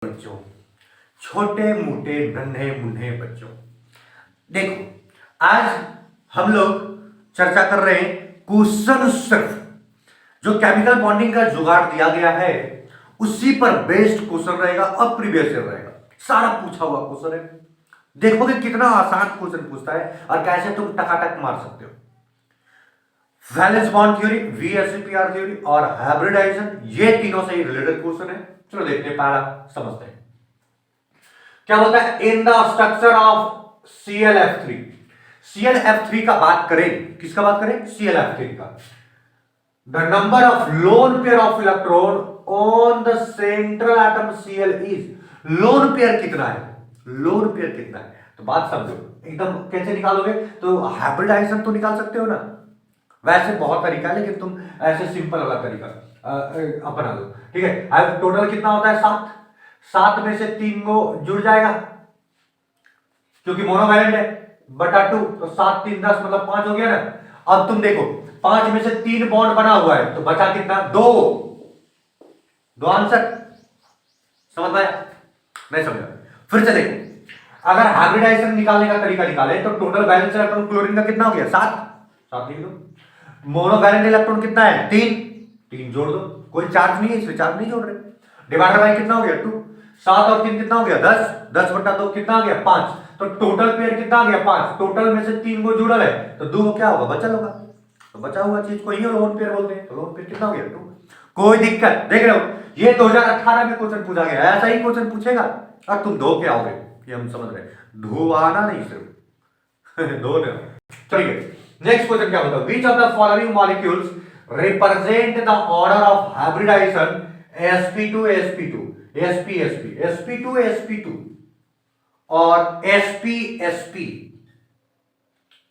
बच्चों, छोटे मोटे नन्हे मुन्ने बच्चों, देखो आज हम लोग चर्चा कर रहे हैं क्वेश्चन सिर्फ जो केमिकल बॉन्डिंग का जुगाड़ दिया गया है उसी पर बेस्ड क्वेश्चन रहेगा और प्रीवियस ईयर रहेगा। सारा पूछा हुआ क्वेश्चन है, देखोगे कितना आसान क्वेश्चन पूछता है और कैसे तुम टकाटक मार सकते हो। Valence bond theory, VSEPR theory और हाइब्रिडाइजेशन, ये तीनों से ही रिलेटेड क्वेश्चन है। चलो देखते हैं, पहला समझते हैं क्या बोलता है। In the structure of ClF3, ClF3 का बात करें, किसका बात करें? ClF3 का। The number of lone pair of electron on the central atom Cl is, lone pair कितना है, लोन पेयर कितना है। तो बात समझो एकदम, कैसे निकालोगे? तो हाइब्रिडाइजेशन तो निकाल सकते हो ना, वैसे बहुत तरीका है लेकिन तुम ऐसे सिंपल वाला तरीका अपना लो, ठीक है। अब टोटल कितना होता है? 7। 7 में से 3 को जुड़ जाएगा क्योंकि मोनोवैलेंट है, बटा 2, तो 7 3 10 मतलब 5 हो गया ना। अब तुम देखो 5 में से 3 बॉन्ड बना हुआ है तो बचा कितना? 2 आंसर। समझ में आया? नहीं समझा? फिर से देखो, अगर हाइब्रिडाइजेशन निकालने का तरीका निकाले तो टोटल वैलेंस इलेक्ट्रॉन क्लोरीन का कितना हो गया? 7 लिख दो। मोनोवैलेंट इलेक्ट्रॉन कितना है? 3 जोड़ दो, कोई चार्ज नहीं है इसमें, चार्ज नहीं जोड़ रहे। डिवाइडेड बाय कितना हो गया? 2। 7 और 3 कितना हो गया? 10। 10 बटा 2 कितना आ गया? 5। तो टोटल पेयर कितना आ गया? 5। टोटल में से 3 को जुड़ल है तो 2 क्या होगा? बचल होगा। तो बचा हुआ चीज को ही लोन पेयर बोलते हैं। तो लोन पेयर कितना हो गया? 2। कोई दिक्कत? देख रहे हो, ये 2018 में क्वेश्चन पूछा गया, ऐसा ही क्वेश्चन पूछेगा और तुम 2 क्या हो गए, ये हम समझ रहे हैं। धुआना नहीं सिर्फ 2 ने। चलिए नेक्स्ट क्वेश्चन क्या होता है? Which of the following molecules represent the order of hybridization sp2 sp2 sp sp sp2 sp2 और sp sp?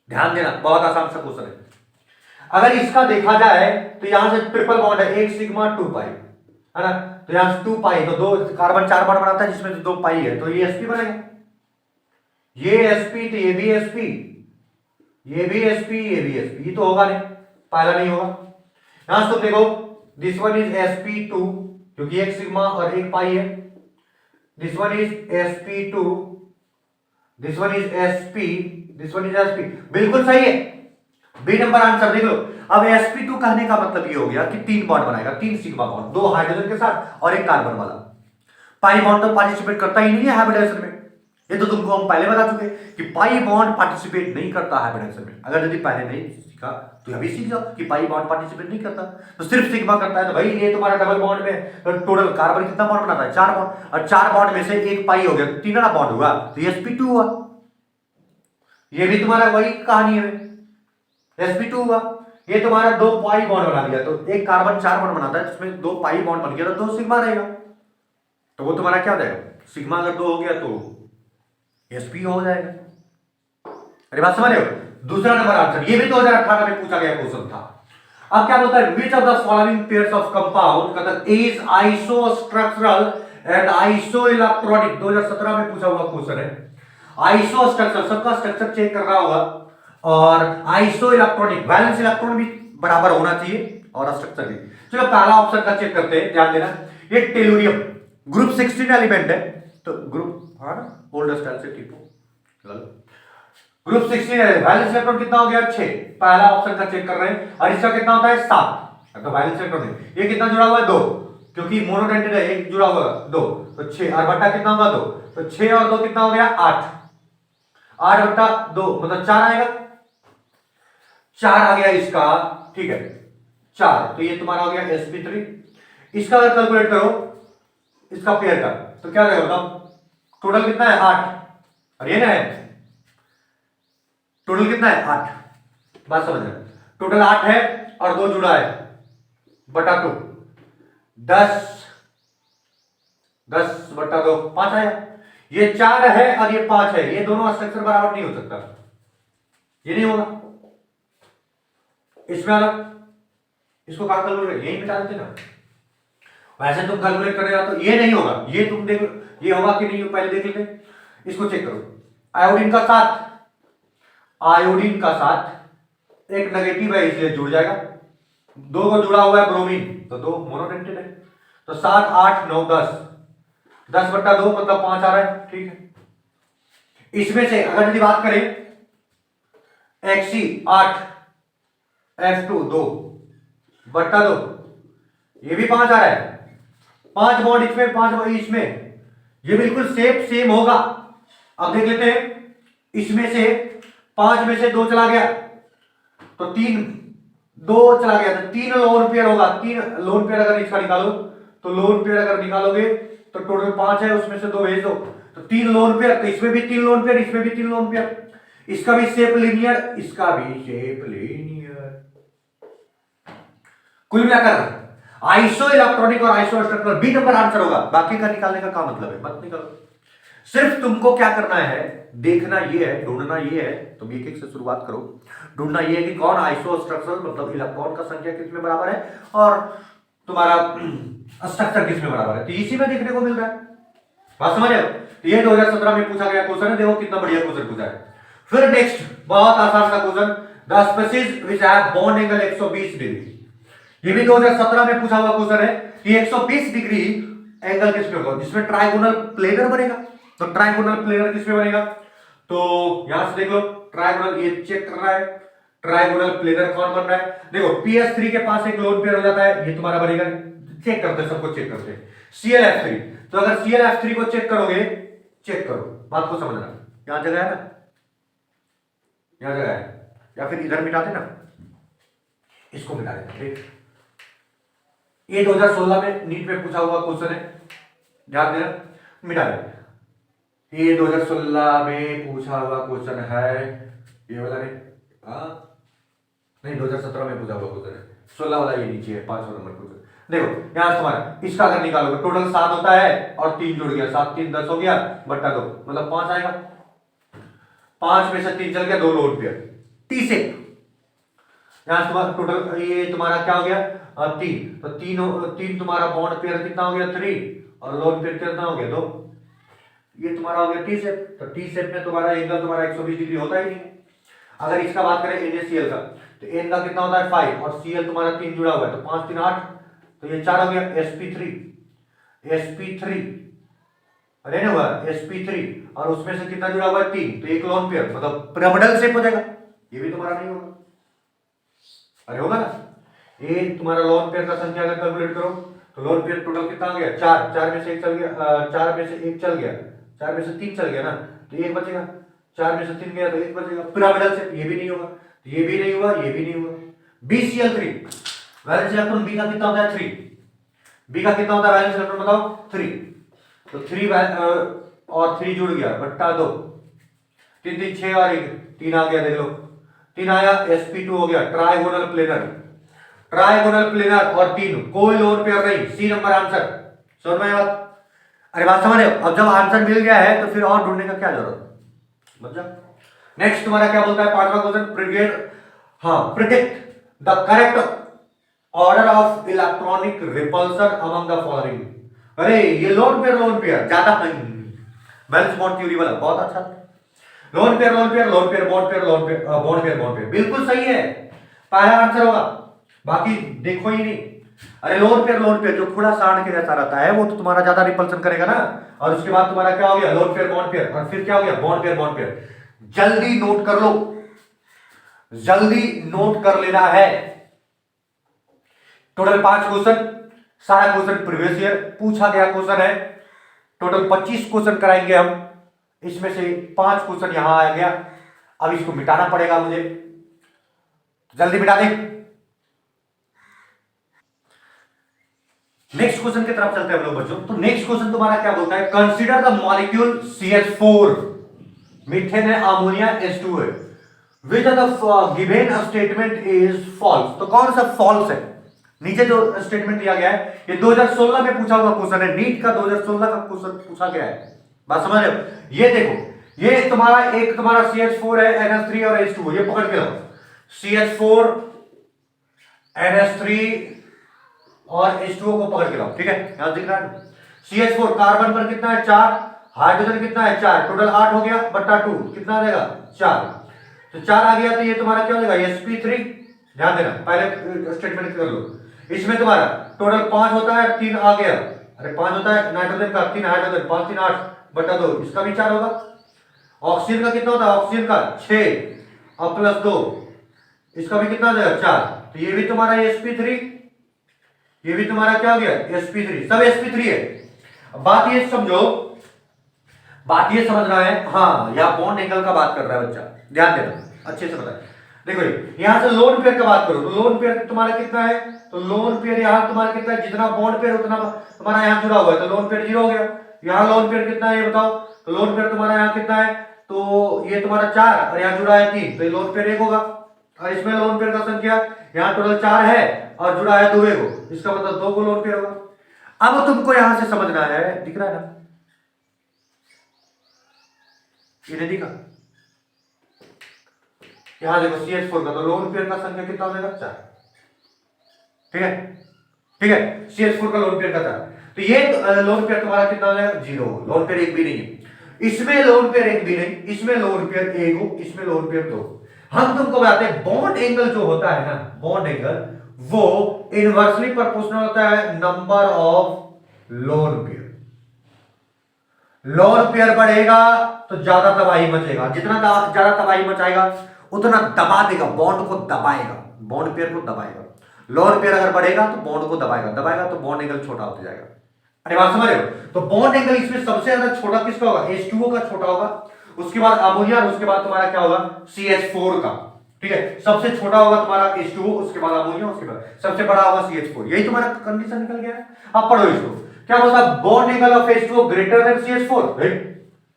ध्यान देना, बहुत आसान सा क्वेश्चन है। अगर इसका देखा जाए तो यहां से ट्रिपल बॉन्ड है, 1 सिग्मा 2 पाई, है ना। तो यहां से 2 पाई तो 2 कार्बन 4 बॉन्ड बनाता है जिसमें 2 पाई है, तो ये sp बनेगा। ये sp तो ये भी sp, ये भी sp, ये भी sp, ये तो होगा नहीं, पहला नहीं होगा। यहां से तुम देखो, दिस वन इज sp2 क्योंकि 1 सिग्मा और 1 पाई है। This one is sp2, this one is sp, this one is sp, बिल्कुल सही है। बी नंबर आंसर देख लो। अब sp2 कहने का मतलब ये हो गया कि 3 बॉन्ड बनाएगा, 3 सिग्मा बॉन्ड, 2 हाइड्रोजन के साथ और 1 कार्बन वाला। पाई बॉन्ड तो पार्टिसिपेट करता ही नहीं है हाइब्रिडाइजेशन में, ये तो तुमको हम पहले बता चुके कि पाई बॉन्ड पार्टिसिपेट नहीं करता हाइब्रिडाइजेशन में। अगर यदि पहले नहीं सीखा तो अभी सीख जाओ कि पाई बॉन्ड पार्टिसिपेट नहीं करता, तो सिर्फ सिग्मा करता है। तो भाई ये तुम्हारा डबल बॉन्ड में तो टोटल कार्बन कितना बॉन्ड बनाता है? 4 बॉन्ड, और 4 बॉन्ड में से 1 पाई हो गया, 3 बॉन्ड हुआ तो sp2 हुआ। ये भी तुम्हारा वही कहानी है, sp2 हुआ। ये तुम्हारा 2 पाई बॉन्ड बना दिया, तो एक कार्बन 4 बॉन्ड बनाता है जिसमें 2 पाई बॉन्ड बन गया तो 2 सिग्मा रहेगा। तो वो तुम्हारा क्या हो जाएगा? सिग्मा अगर 2 हो गया तो sp हो जाएगा। अरे बात समझ रहे हो? दूसरा नंबर आंसर, ये भी 2018 में पूछा गया क्वेश्चन था। अब क्या बोलता है? Which of the following pairs of compound मतलब इज आइसोस्ट्रक्चरल एंड आइसोइलेक्ट्रॉनिक, 2017 में पूछा हुआ क्वेश्चन है। आइसोस्ट्रक्चरल, सबका स्ट्रक्चर चेक कर रहा होगा, और आइसोइलेक्ट्रॉनिक, वैलेंस इलेक्ट्रॉन भी बराबर होना चाहिए और स्ट्रक्चर भी। चलो पहला ऑप्शन का चेक करते हैं, ध्यान देना। ये टेलुरियम ग्रुप 16 एलिमेंट है, तो ग्रुप हाँ ना, ओल्ड स्टाइल से टिपो, ग्रुप 16 है। वैलेंस इलेक्ट्रॉन कितना हो गया? 6। पहला ऑप्शन का चेक कर रहे हैं, और इसका कितना होता है? 7। तो वैलेंस इलेक्ट्रॉन है, ये कितना जुड़ा हुआ है? 2, क्योंकि मोनोडेंटेड है, एक जुड़ा हुआ 2, तो 6 और बटा कितना होगा? 2, तो 6 और 2 कितना हो गया? 8। 8 बटा 2 मतलब 4 आएगा, 4 आ गया इसका, ठीक है 4। तो ये तुम्हारा हो गया sp3। इसका अगर कैलकुलेट करो इसका पेयर का तो क्या रहेगा बताओ? टोटल कितना है? 8, और ये ना है टोटल कितना है? 8। बात समझ रहे? टोटल 8 है और 2 जुड़ा है, बटा 2, 10 बटा 2 5 आया। ये 4 है और ये 5 है, ये दोनों स्ट्रक्चर बराबर नहीं हो सकता, ये नहीं होगा। इसमें अलग, इसको कहां कैलकुलेट, यही मिटा देते ना। वैसे तुम कैलकुलेट करेगा तो ये नहीं होगा, ये तुम देख, ये होगा कि नहीं पहले देख लेते। इसको चेक करो, आयोडीन का 7, आयोडीन का 7 एक नेगेटिव है इसलिए जुड़ जाएगा। 2 को जुड़ा हुआ है ब्रोमीन, तो 2 मोनोडेंटेड है, तो 7 8 9 10 10/2 मतलब 5 आ रहा है, ठीक है। इसमें से अगर यदि बात करें XC 8, F2 2/2, ये भी 5 आ रहा है, 5 बॉन्ड इसमें 5 बॉन्ड इसमें, ये बिल्कुल सेम होगा। अब देख लेते हैं, इसमें से 5 में से 2 चला गया तो 2 चला गया तो 3 लोन पेयर होगा। 3 लोन पेयर अगर इसका निकालो तो लोन पेयर अगर निकालोगे तो टोटल 5 है, उसमें से 2 भेज दो तो 3 लोन पेयर, तो इसमें भी 3 लोन पेयर, इसमें भी 3 लोन पेयर, इसका भी शेप लीनियर, इसका भी शेप लीनियर। कुल मिलाकर आइसो इलेक्ट्रॉनिक और isostructural B number answer होगा। बाकी का निकालने का क्या मतलब है, मत निकालो। सिर्फ तुमको क्या करना है, देखना ये है, ढूंढना ये है, तुम एक एक से शुरुआत करो। ढूंढना ये है कि कौन आइसो स्ट्रक्चरल मतलब इलेक्ट्रॉन का संख्या किसमें बराबर है और तुम्हारा स्ट्रक्चर किसमें बराबर है, तो इसी में देखने को मिल रहा है। बात समझ रहे हो? ये 2017 में पूछा गया क्वेश्चन है, देखो कितना बढ़िया क्वेश्चन पूछा है। फिर नेक्स्ट बहुत आसान सा question, the species which have bond angle 120 degree. ये भी 2017 में पूछा हुआ क्वेश्चन है कि 120 डिग्री एंगल किसमें होगा, जिसमें ट्राइगोनल प्लेनर बनेगा। तो ट्राइगोनल प्लेनर किसमें बनेगा, तो यहां से देख लो, ट्राइगोनल ये चेक कर रहा है, ट्राइगोनल प्लेनर कौन बन रहा है। देखो PS3 के पास एक लोन पेयर हो जाता है, ये तुम्हारा बनेगा, चेक करते हैं, सबको चेक करते हैं। ClF3, तो अगर ClF3 को चेक करोगे, चेक करो, बात को समझना, यहां जगह है ना, यहां जगह है, या फिर इधर मिटा देना, इसको मिटा देना, ठीक। ये 2016 में नीट में पूछा हुआ क्वेश्चन है, ध्यान देना, मिटा देना। ये 2016 में पूछा हुआ क्वेश्चन है, ये वाला नहीं, नहीं 2017 में पूछा हुआ क्वेश्चन है, 16 वाला ये नीचे है, 5वां नंबर क्वेश्चन। देखो यहां तुम्हारा इसका अगर निकालोगे टोटल 7 होता है और 3 जुड़ गया, 7 3 10 हो गया बट्टा 2 मतलब 5 आएगा। 5 में से 3 चल गया, 2 लोड पेयर टी से। यहां तुम्हारा टोटल ये तुम्हारा क्या हो गया 3, तो 3 तुम्हारा बॉन्ड पेयर कितना हो गया 3 और लोड पेयर कितना हो गया 2। ये तुम्हारा हो गया टी शेप, तो टी शेप में तुम्हारा एंगल तुम्हारा 120 डिग्री होता ही नहीं। अगर इसका बात करें NaCl का, तो N का कितना होता है 5 और Cl तुम्हारा 3 जुड़ा हुआ है, तो 5 3 8, तो ये 4 हो गया sp3 अरे ना हुआ sp3 और उसमें से कितना जुड़ा हुआ है 3, तो एक लोन पेयर मतलब पिरामिडल शेप हो जाएगा। ये भी तुम्हारा नहीं होगा, अरे होगा ना। ये तुम्हारा लोन पेयर का संख्या अगर कैलकुलेट करो तो लोन पेयर टोटल कितना हो गया 4, 4 में से 1 चल गया, 4 में से 1 चल गया, 4 में से 3 चल गया ना, तो 1 बचेगा, 4 में से 3 गया तो 1 बचेगा, पिरामिडल शेप। ये भी नहीं होगा, ये भी नहीं हुआ, ये भी नहीं हुआ। BCl3 वैलेंस इलेक्ट्रॉन B का कितना होता है 3, B का कितना होता है वैलेंस इलेक्ट्रॉन बताओ 3, तो 3 और 3 जुड़ गया बट्टा 2, 3 3 6 और 1 3 आ गया, देख लो 3 आया, sp2 हो गया, ट्राइगोनल प्लेनर, ट्राइगोनल प्लेनर और 3 कोई लोन पेयर नहीं, सी नंबर आंसर। समझ में बात? अरे बात समझ रहे हो? अब जब आंसर मिल गया है तो फिर और ढूंढने का क्या जरूरत, मतलब। नेक्स्ट तुम्हारा क्या बोलता है 5वां question, predict the correct order of electronic repulsion among the following. अरे ये लोन पेयर ज्यादा बैलेंस बॉन्ड थ्योरी वाला बहुत अच्छा, लोन पेयर बॉन्ड पेयर बिल्कुल सही है, पहला आंसर होगा, बाकी देखो ही नहीं। अरे लोन पेयर जो थोड़ा साढ़ के जैसा रहता है वो तो तुम्हारा ज्यादा रिपल्सन करेगा ना, और उसके बाद तुम्हारा क्या हो गया लोन पेयर बॉन्ड पेयर, और फिर क्या हो गया बॉन्ड पेयर। जल्दी नोट कर लो, जल्दी नोट कर लेना है। टोटल 5 क्वेश्चन, सारा क्वेश्चन प्रीवियस ईयर पूछा गया क्वेश्चन है। टोटल 25 क्वेश्चन कराएंगे हम, इसमें से 5 क्वेश्चन यहां आ गया, अब इसको मिटाना पड़ेगा मुझे, जल्दी मिटा दे। नेक्स्ट क्वेश्चन की तरफ चलते हैं हम लोग बच्चों। तो नेक्स्ट क्वेश्चन तुम्हारा क्या बोलता है, consider the molecule CH4, methane है, अमोनिया H2 है, which the given statement is false. तो कौन सा फॉल्स है, नीचे जो स्टेटमेंट दिया गया है ये 2016 में पूछा हुआ क्वेश्चन है, नीट का 2016 का क्वेश्चन पूछा गया है, बात समझ रहे हो। ये देखो, ये तुम्हारा एक तुम्हारा CH4 है, NH3 और H2, ये पकड़ के रखो, CH4 NH3 और H2O को पकड़ के लाओ, ठीक है। यहां दिख रहा है CH4 कार्बन पर कितना है 4, हाइड्रोजन कितना है 4, टोटल 8 हो गया बट्टा 2 कितना आ जाएगा 4, तो 4 आ गया, तो ये तुम्हारा क्या हो जाएगा sp3। ध्यान देना, पहले स्टेटमेंट कर लो, इसमें तुम्हारा टोटल 5 होता है, 3 आ गया, अरे 5 होता है नाइट्रोजन का, 3 हाइड्रोजन, 5 3 8 बटा 2, इसका भी 4 होगा। ऑक्सीजन का कितना होता है, ऑक्सीजन का 6 और प्लस 2, इसका भी कितना हो जाएगा 4। तो ये भी तुम्हारा sp3, ये भी तुम्हारा क्या हो गया sp3, सब sp3 है। अब बात ये समझो, बात ये समझ रहा है, हाँ या बॉन्ड एंगल का बात कर रहा है बच्चा, ध्यान देना अच्छे से बताए। देखो यहां से लोन पेयर का बात करो, तो लोन पेयर तुम्हारा कितना है, तो लोन पेयर यहां तुम्हारा कितना है, जितना बॉन्ड पेयर उतना तुम्हारा यहां जुड़ा हुआ है, तो लोन पेयर 0 हो गया। यहां लोन पेयर कितना है ये बताओ, तो लोन पेयर तुम्हारा यहां कितना है, तो ये तुम्हारा 4 और यहां जुड़ा है 3, तो ये लोन पेयर 1 होगा। और इसमें लोन पेयर का संख्या यहां टोटल 4 है और जुड़ा है 2 को, इसका मतलब 2 को लोन पेयर होगा। अब तुमको यहां से समझना है, दिख रहा है ना, ये नहीं दिखा, यहां देखो CH4 का, तो लोन पेयर का संख्या कितना हो जाएगा 4, ठीक है, ठीक है, CH4 का लोन पेयर का 4, तो ये लोन पेयर तुम्हारा कितना हो जाएगा 0, लोन पेयर 1 भी नहीं है, इसमें लोन पेयर 1 भी नहीं, इसमें लोन पेयर 1 हो, इसमें लोन पेयर 2। हम तुमको बताते हैं बॉन्ड एंगल जो होता है ना, बॉन्ड एंगल वो इनवर्सली प्रोपोर्शनल होता है number of lone pair. Lone pair बढ़ेगा तो ज्यादा तबाही मचेगा, जितना ज्यादा तबाही मचाएगा उतना दबा देगा, बॉन्ड को दबाएगा, बॉन्ड पेयर को दबाएगा। लोन पेयर अगर बढ़ेगा तो बॉन्ड को दबाएगा, दबाएगा तो बॉन्ड एंगल छोटा होता जाएगा। अरे बात समझ रहे हो, तो बॉन्ड एंगल इसमें सबसे ज्यादा छोटा किसका होगा, H2O का छोटा होगा, उसके बाद अमोनिया, और उसके बाद तुम्हारा क्या होगा CH4 का, ठीक है, सबसे छोटा होगा तुम्हारा H2O, उसके बाद अमोनिया, उसके बाद सबसे बड़ा होगा CH4। यही तुम्हारा कंडीशन निकल गया है। अब पढ़ो इसको, क्या बोलता है, bond angle of H2O greater than CH4,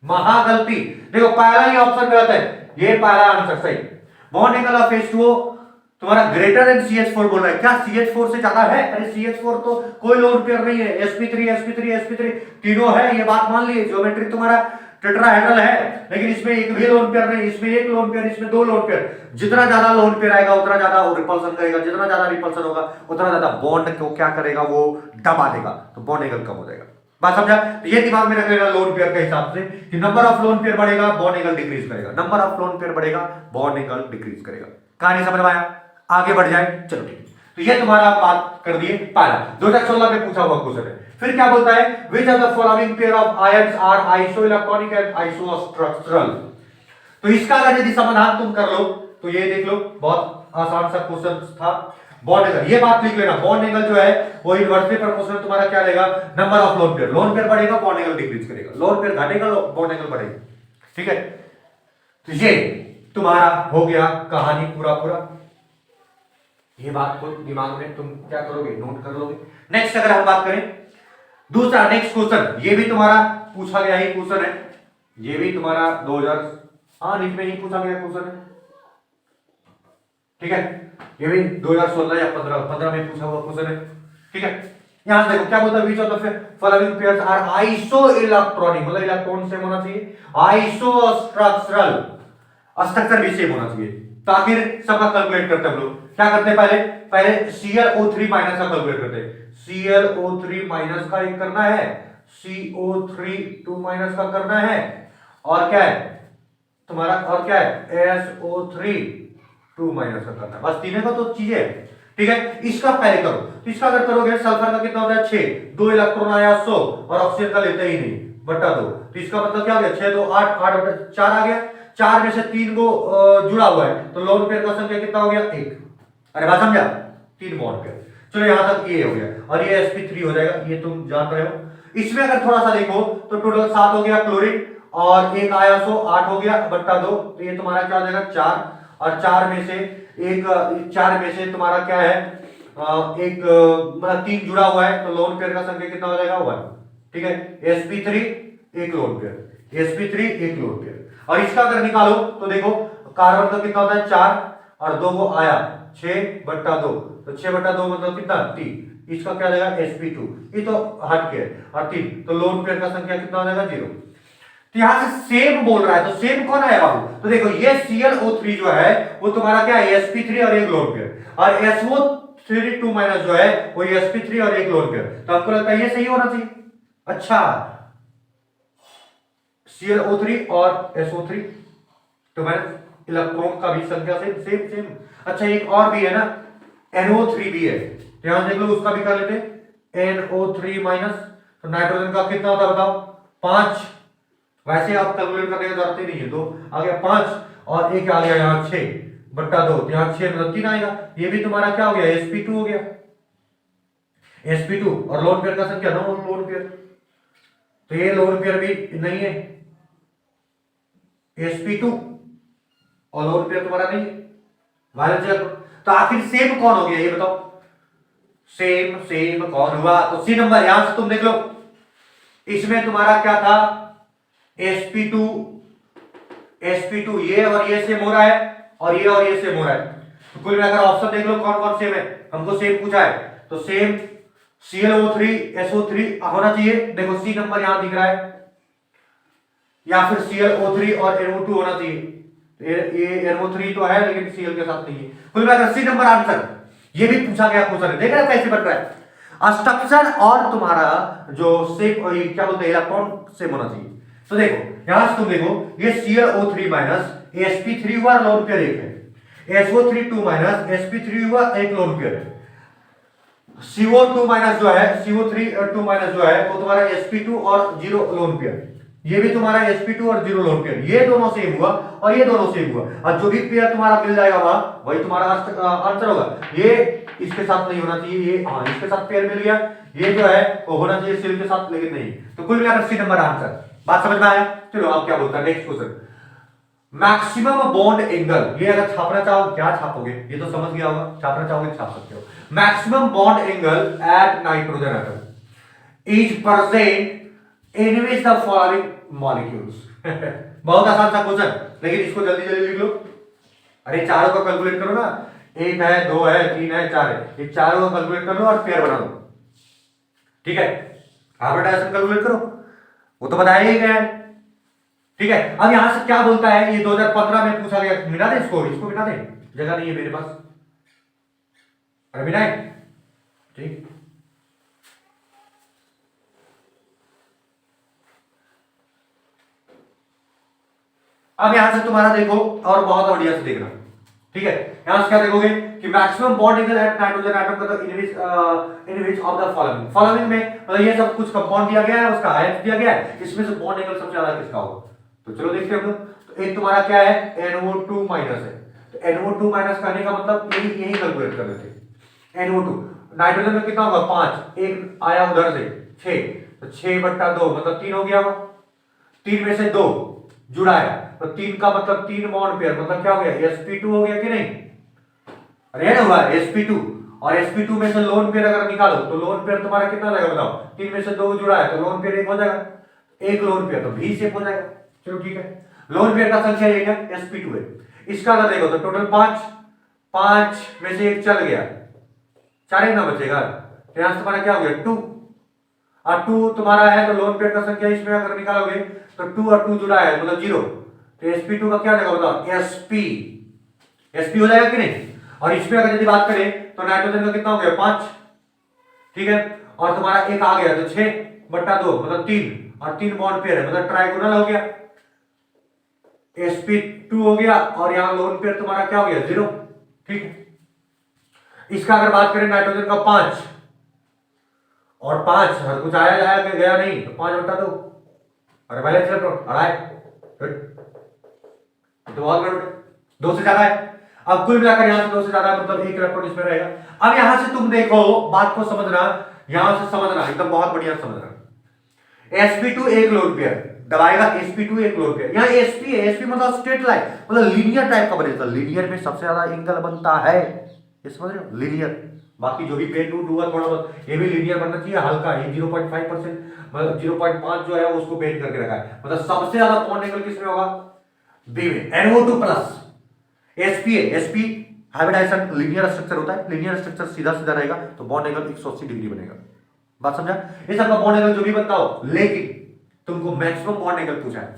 महागलती। देखो पहला ही ऑप्शन गलत है, ये पहला आंसर सही। बॉन्ड एंगल ऑफ H2O तुम्हारा ग्रेटर देन CH4 बोल रहा है, क्या CH4 से ज्यादा है, अरे CH4 तो कोई लोन पेयर नहीं है, sp3 sp3 sp3 तीनों है, ये बात मान लीजिए, ज्योमेट्री तुम्हारा टेट्राहेड्रल है, लेकिन इसमें एक भी लोन पेयर नहीं, इसमें एक लोन पेयर, इसमें 2 लोन पेयर। जितना ज्यादा लोन पेयर आएगा उतना ज्यादा वो रिपल्सन करेगा, जितना ज्यादा रिपल्सन होगा उतना ज्यादा बॉन्ड को क्या करेगा, वो दबा देगा, तो बॉन्ड एंगल कम हो जाएगा। बात समझा, तो ये दिमाग में रखिएगा लोन पेयर के हिसाब से कि नंबर ऑफ लोन पेयर बढ़ेगा बॉन्ड एंगल डिक्रीज करेगा, नंबर ऑफ लोन पेयर बढ़ेगा बॉन्ड एंगल डिक्रीज करेगा। कहानी समझ में आया, आगे बढ़ जाए, चलो ठीक। तो ये तुम्हारा बात कर दिए पहला, 2016 में पूछा हुआ क्वेश्चन है। फिर क्या बोलता है, which of the following pair of ions are isoelectronic and isostructural. तो इसका अगर यदि समाधान तुम कर लो तो ये देख लो, बहुत आसान सा क्वेश्चन था। बॉन्ड एंगल, ये बात लिख लेना, बॉन्ड एंगल जो है वो इनवर्सली प्रोपोर्शनल तुम्हारा क्या रहेगा, number of lone pair, lone pair बढ़ेगा बॉन्ड एंगल डिक्रीज करेगा, लोन पेयर घटेगा बॉन्ड एंगल बढ़ेगा, ठीक है। तो ये तुम्हारा हो गया कहानी पूरा पूरा। ये बात को दिमाग में तुम क्या करोगे, नोट कर लोगे। नेक्स्ट अगर हम बात करें दूसरा, नेक्स्ट क्वेश्चन, ये भी तुम्हारा पूछा गया ही क्वेश्चन है, ये भी तुम्हारा 2000 में ही पूछा गया क्वेश्चन है, ठीक है, ये भी 2016 या 15 में पूछा हुआ क्वेश्चन है, ठीक है। यहां देखो क्या बोलता है, which of the following pairs are isoelectronic, मतलब इलेक्ट्रॉन सेम होना चाहिए, आइसोस्ट्रक्चरल, स्ट्रक्चर भी सेम होना चाहिए। तो आखिर सबका कैलकुलेट करते हैं हम लोग, क्या करते हैं, पहले ClO3 माइनस का कैलकुलेट करते हैं, ClO3 माइनस का एक करना है, CO3 2 माइनस का करना है, और क्या है तुम्हारा, और क्या है SO3 2 माइनस का करना है, बस तीनों का तो चीजें है, ठीक है। इसका पहले करो, तो इसका अगर करोगे सल्फर का कितना होता है 6, 2 इलेक्ट्रॉन आया 100, और ऑक्सीजन का लेते ही नहीं बटा 2, तो इसका मतलब क्या हो गया 6 2 8 8 बटा 4 आ गया, 4 में से 3 को जुड़ा हुआ है, तो लोन पेयर का संख्या कितना हो गया 1। अरे बात समझा, 3 बॉन्ड पेयर। चलो यहां तक ये हो गया, और ये sp3 हो जाएगा, ये तुम जान रहे हो। इसमें अगर थोड़ा सा देखो तो टोटल 7 हो गया क्लोरीन, और एक आया 100 8 हो गया बट्टा 2, तो ये तुम्हारा क्या हो जाएगा 4, और 4 में से एक 4 में से तुम्हारा क्या है एक मतलब 3 जुड़ा हुआ है, तो लोन पेयर का संख्या कितना हो जाएगा 1, ठीक है। sp3 एक लोन पेयर, sp3 एक लोन पेयर। और इसका अगर निकालो तो देखो कार्बन का कितना होता है 4, और 2 को आया 6 बट्टा 2, तो 6 बट्टा 2 मतलब कितना 3, इसका क्या जाएगा sp2, ये तो हट के, और 3, तो लोन पेयर का संख्या कितना हो जाएगा 0। तो यहां से सेम बोल रहा है, तो सेम कौन है बाबू, तो देखो ये ClO3 जो है वो तुम्हारा क्या है sp3 और एक लोन पेयर, और SO3 2 माइनस जो है वो sp3 और एक लोन पेयर, तो आपको लगता है ये सही होना चाहिए। अच्छा, ClO3 और SO3 तो मैंने इलेक्ट्रॉन का भी संख्या सेम सेम सेम। अच्छा एक और भी है ना, NO3 भी है, ध्यान देख लो, उसका भी कर लेते NO3 माइनस, तो नाइट्रोजन का कितना होता है बताओ, 5। वैसे आप कैलकुलेट करने की जरूरत ही नहीं है, तो आ गया 5 और एक आ गया यहाँ 6/2, तो यहाँ 6 मतलब 3 आएगा। ये भी तुम्हारा क्या हो गया, sp2 हो गया, sp2। और लोन पेयर का संख्या 9 लोन पेयर, तो ये लोन पेयर भी नहीं है sp2, और लोन पेयर तुम्हारा नहीं है वैलेंस इलेक्ट्रॉन। तो आखिर सेम कौन हो गया ये बताओ, सेम सेम कौन हुआ, तो सी नंबर यहां से तुम देख लो, इसमें तुम्हारा क्या था, sp2 sp2 ये और ये सेम हो रहा है, और ये सेम हो रहा है। तो कुल मिलाकर ऑप्शन देख लो कौन कौन सेम है, हमको सेम पूछा है, तो सेम ClO3 SO3 होना चाहिए, देखो सी नंबर यहां दिख रहा है, या फिर ClO3 और NO2 होना चाहिए। ये NO3 तो है लेकिन Cl के साथ नहीं है। कुल मिलाकर सी नंबर आंसर। ये भी पूछा गया क्वेश्चन है, देख रहे हो कैसे बन रहा है। स्ट्रक्चर और तुम्हारा जो शेप क्या बोलते हैं इलेक्ट्रॉन सेम होना चाहिए। तो देखो यहां से तुम देखो, ये ClO3 माइनस sp3 हुआ, लोन पेयर एक है, SO3 2 माइनस sp3 हुआ, एक लोन पेयर है। CO2 माइनस जो है, CO3 2 माइनस जो है वो तुम्हारा sp2 और 0 लोन पेयर, ये भी तुम्हारा sp2 और 0 लोन पेयर, ये दोनों सेम हुआ और ये दोनों सेम हुआ, और जो भी पेयर तुम्हारा मिल जाएगा वहां वही तुम्हारा आंसर होगा। ये इसके साथ नहीं होना चाहिए, ये हाँ इसके साथ पेयर मिल गया, ये जो है वो होना चाहिए सील के साथ, लेकिन नहीं। तो कुल मिलाकर सी नंबर आंसर। बात समझ में आया? चलो आप क्या बोलता है next question, maximum bond angle. ये अगर छापना चाहो क्या छापोगे, ये तो समझ गया होगा, छापना चाहोगे छाप सकते हो। Maximum bond angle at nitrogen atom is present in which the following molecules. बहुत आसान सा क्वेश्चन, लेकिन इसको जल्दी जल्दी लिख लो। अरे चारों का कैलकुलेट करो ना, 1 है 2 है 3 है 4 है, ये चारों का कैलकुलेट कर लो और पेयर बना दो, ठीक है। हाइब्रिडाइजेशन कैलकुलेट करो, वो तो बताया ही गया है, ठीक है। अब यहां से क्या बोलता है, ये 2015 में पूछा गया, मिला दे इसको मिला दे, जगह नहीं है मेरे पास, अरे मिला है, ठीक। अब यहां से तुम्हारा देखो और बहुत बढ़िया से देखना, ठीक है। यहां से क्या देखोगे कि maximum bond angle at nitrogen atom का in which of the following में मतलब ये सब कुछ कंपाउंड दिया गया है, उसका आयत दिया गया है, इसमें से बॉन्ड एंगल सबसे ज्यादा किसका होगा। तो चलो देखते हैं हम लोग। तो एक तुम्हारा क्या है, NO2 माइनस है, तो NO2 माइनस करने का मतलब यही कैलकुलेट कर लेते हैं। NO2 नाइट्रोजन में कितना होगा 5, एक आया उधर से 6, तो 6/2 मतलब 3 हो गया होगा, 3 में से 2 जुड़ा है, तो 3 का मतलब 3 बॉन्ड पेयर, मतलब क्या हो गया sp2 हो गया कि नहीं, अरे ना हुआ sp2, और sp2 में से लोन पेयर अगर निकालो तो लोन पेयर तुम्हारा कितना रहेगा बताओ, 3 में से 2 जुड़ा है तो लोन पेयर 1 हो जाएगा, एक लोन पेयर तो भी सेफ हो जाएगा। चलो ठीक है, लोन पेयर का संख्या ये क्या sp2 है। इसका अगर देखो तो टोटल 5 में से एक चल गया, 4 ही ना बचेगा, तो यहां से तुम्हारा क्या हो गया 2, और 2 तुम्हारा है तो लोन पेयर का संख्या इसमें अगर निकालोगे तो 2 और 2 जुड़ा है मतलब 0, तो sp2 का क्या रहेगा बताओ sp हो जाएगा कि नहीं। और इसमें अगर यदि बात करें तो नाइट्रोजन का कितना हो गया 5, ठीक है, और तुम्हारा एक आ गया तो 6/2 मतलब 3, और 3 बॉन्ड पेयर है मतलब ट्राइगोनल हो गया, sp2 हो गया, और यहां लोन पेयर तुम्हारा क्या हो गया 0, ठीक है। इसका अगर बात करें नाइट्रोजन का 5 और 5 हर कुछ आया जाया गया नहीं, तो 5/2, और वैलेंस इलेक्ट्रॉन अढ़ाई, तो बहुत गड़बड़, 2 से ज्यादा है। अब कुल मिलाकर यहां से 2 से ज्यादा है मतलब 1 इलेक्ट्रॉन इसमें रहेगा। अब यहां से तुम देखो, बात को समझना, यहां से समझना एकदम बहुत बढ़िया समझना, sp2 एक लोन पेयर दबाएगा, sp2 एक लोन पेयर, यहां sp है, sp मतलब स्ट्रेट लाइन मतलब लीनियर टाइप का बनेगा, लीनियर में सबसे ज्यादा एंगल बनता है, ये समझ रहे हो लीनियर। बाकी जो भी पेन टू डूआ थोड़ा बहुत ये भी लीनियर बनना चाहिए, हल्का, ये 0.5% मतलब 0.5 जो है उसको बेंड करके रखा है, मतलब सबसे ज्यादा बॉन्ड एंगल किसमें होगा, बी में, NO2 प्लस sp है, sp हाइब्रिडाइजेशन लीनियर स्ट्रक्चर होता है, लीनियर स्ट्रक्चर सीधा सीधा रहेगा तो बॉन्ड एंगल 180 डिग्री बनेगा। बात समझा, ये सबका बॉन्ड एंगल जो भी बनता हो, लेकिन तुमको मैक्सिमम बॉन्ड एंगल पूछा है,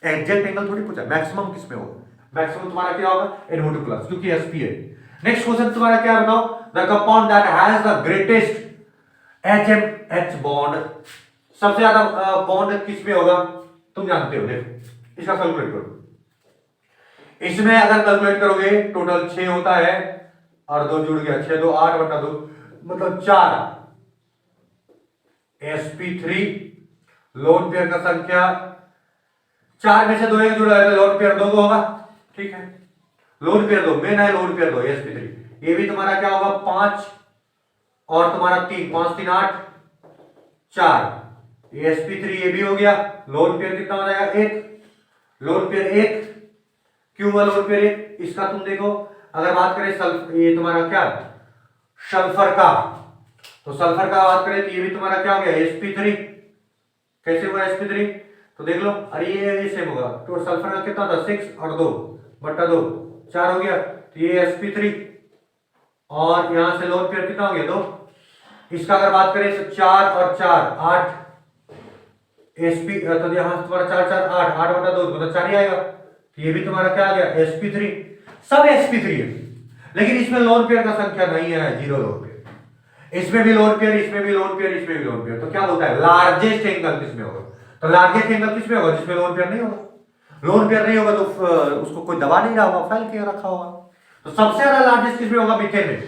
एग्जैक्ट एंगल थोड़ी पूछा है, मैक्सिमम किसमें होगा, मैक्सिमम तुम्हारा क्या होगा NO2 प्लस क्योंकि sp है। नेक्स्ट क्वेश्चन तुम्हारा क्या बताओ, the compound that has the greatest HMH bond, सबसे ज्यादा बॉन्ड किसमें होगा तुम जानते हो, देखो इसका कैलकुलेट करो। इसमें अगर कैलकुलेट करोगे टोटल 6 होता है और 2 जुड़ गया, 6 2 8/2 मतलब 4, sp3 लोन पेयर का संख्या 4 में से 2 एक जुड़ा है तो लोन पेयर 2 होगा, ठीक है। लोन पेयर 2 मेन है, लोन पेयर 2 sp3, ये भी तुम्हारा क्या होगा 5 और तुम्हारा 3, 5 3 8 4, ये sp3 ये भी हो गया। लोन पेयर कितना हो जाएगा 1, लोन पेयर 1, क्यों हुआ लोन पेयर 1? इसका तुम देखो अगर बात करें ये तुम्हारा क्या सल्फर का, तो सल्फर का बात करें तो ये भी तुम्हारा क्या हो गया sp3, कैसे हुआ sp3? तो देख लो, अरे ये सेम होगा, तो सल्फर का कितना था 6 और 2 बट्टा 2 4 हो गया, तो ये sp3 और यहां से लोन पेयर कितना हो गया 2। इसका अगर बात करें तो 4 और 4 8 sp, तो यहां से तुम्हारा 4 4 8 8 बटा 2 मतलब 4 ही आएगा, तो ये भी तुम्हारा क्या आ गया sp3। सब sp3 है, लेकिन इसमें लोन पेयर का संख्या नहीं है, 0 लोन पेयर। इसमें भी लोन पेयर, इसमें भी लोन पेयर, इसमें भी लोन पेयर, तो क्या बोलता है लार्जेस्ट एंगल किसमें होगा? तो लार्जेस्ट एंगल किसमें होगा? जिसमें लोन पेयर नहीं होगा। लोन पेयर नहीं होगा तो उसको कोई दबा नहीं रहा होगा, फैल के रखा होगा। तो सबसे ज्यादा लार्जेस्ट किसमें होगा? मीथेन में।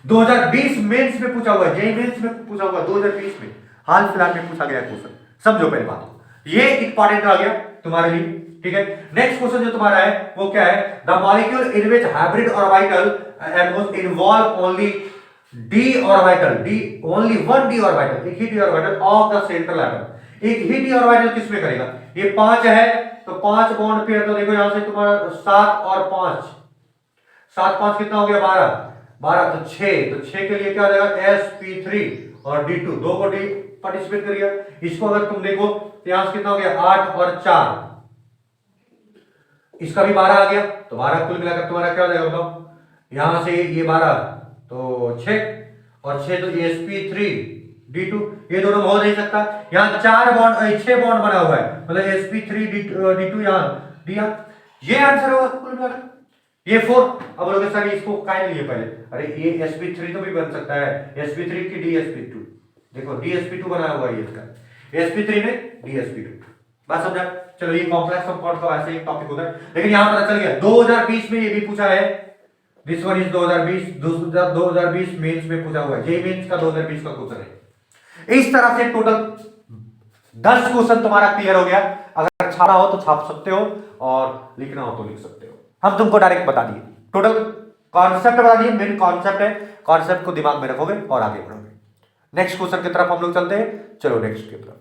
2020 मेंस में पूछा हुआ है, जेईई मेंस में पूछा हुआ 2020 में, हाल फिलहाल में पूछा गया क्वेश्चन, समझो पहले बात, ये इंपॉर्टेंट आ गया तुम्हारे लिए, ठीक है। नेक्स्ट क्वेश्चन जो तुम्हारा है वो क्या है? The molecule in which hybrid orbital involve only d orbital, d only 1 d orbital, एक ही d orbital of the central atom. एक ही d ऑर्बिटल किसमें करेगा? ये 5 है तो 5 बॉन्ड पेयर, तो देखो यहां से तुम्हारा 7 और 5, 7 5 कितना हो गया 12, 12 तो 6, तो 6 के लिए क्या हो जाएगा sp3 और d2, दो को d पार्टिसिपेट कर गया। इसको अगर तुम देखो तो यहां से कितना हो गया 8 और 4, इसका भी 12 आ गया, तो 12 कुल मिलाकर तुम्हारा क्या हो जाएगा बताओ? यहां से ये 12 तो 6 और 6 तो sp3 d2, ये दोनों हो नहीं सकता। यहां 4 बॉन्ड 6 बॉन्ड बना हुआ है, मतलब sp3 d2 यहां दिया, ये आंसर होगा कुल मिलाकर। ये 4, अब लोग सर इसको काहे लिए पहले, अरे ये sp3 तो भी बन सकता है, sp3 की dsp2, देखो dsp2 बना हुआ है इसका, sp3 में dsp2, बात समझा? चलो ये कॉम्प्लेक्स कंपाउंड का ऐसे एक टॉपिक होता है, लेकिन यहां पता चल गया 2020 में ये भी पूछा है, दिस वन इज 2020, 2020 मेंस में पूछा हुआ है, जेईई मेंस का 2020 का क्वेश्चन है। इस तरह से टोटल 10 क्वेश्चन तुम्हारा क्लियर हो गया। अगर छापना हो तो छाप सकते हो और लिखना हो तो लिख सकते हो, हम तुमको डायरेक्ट बता दिए, टोटल कॉन्सेप्ट बता दिए, मेन कॉन्सेप्ट है, कॉन्सेप्ट को दिमाग में रखोगे और आगे बढ़ोगे। नेक्स्ट क्वेश्चन की तरफ हम लोग चलते हैं, चलो नेक्स्ट की तरफ।